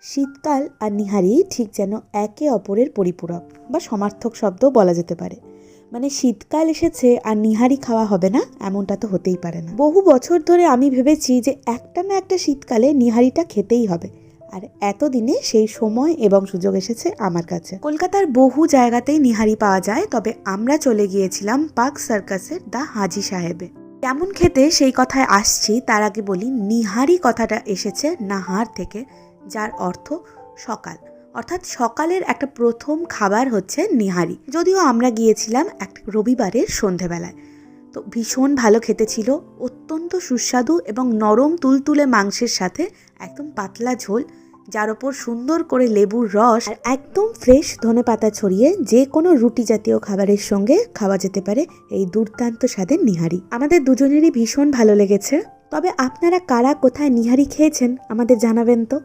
শীতকাল আর নিহারি ঠিক যেন একে অপরের পরিপূরক বা সমার্থক শব্দ বলা যেতে পারে। মানে শীতকাল এসেছে আর নিহারি খাওয়া হবে না, এমনটা তো হতেই পারে না। বহু বছর ধরে আমি ভেবেছি যে একটা না একটা শীতকালে নিহারিটা খেতেই হবে, আর এতদিনে সেই সময় এবং সুযোগ এসেছে আমার কাছে। কলকাতার বহু জায়গাতেই নিহারি পাওয়া যায়, তবে আমরা চলে গিয়েছিলাম পার্ক সার্কাসের দ্য হাজি সাহেবে। কেমন খেতে সেই কথায় আসছি, তার আগে বলি নিহারি কথাটা এসেছে নাহার থেকে, যার অর্থ সকাল, অর্থাৎ সকালের একটা প্রথম খাবার হচ্ছে নিহারি। যদিও আমরা গিয়েছিলাম একটা রবিবারের সন্ধেবেলায়, তো ভীষণ ভালো খেতে ছিল, অত্যন্ত সুস্বাদু এবং নরম তুলতুলে মাংসের সাথে একদম পাতলা ঝোল, যার ওপর সুন্দর করে লেবুর রস আর একদম ফ্রেশ ধনেপাতা ছড়িয়ে যে কোনো রুটি জাতীয় খাবারের সঙ্গে খাওয়া যেতে পারে এই দুর্দান্ত স্বাদের নিহারি। আমাদের দুজনেরই ভীষণ ভালো লেগেছে। তবে আপনারা কারা কোথায় নিহারি খেয়েছেন আমাদের জানাবেন তো।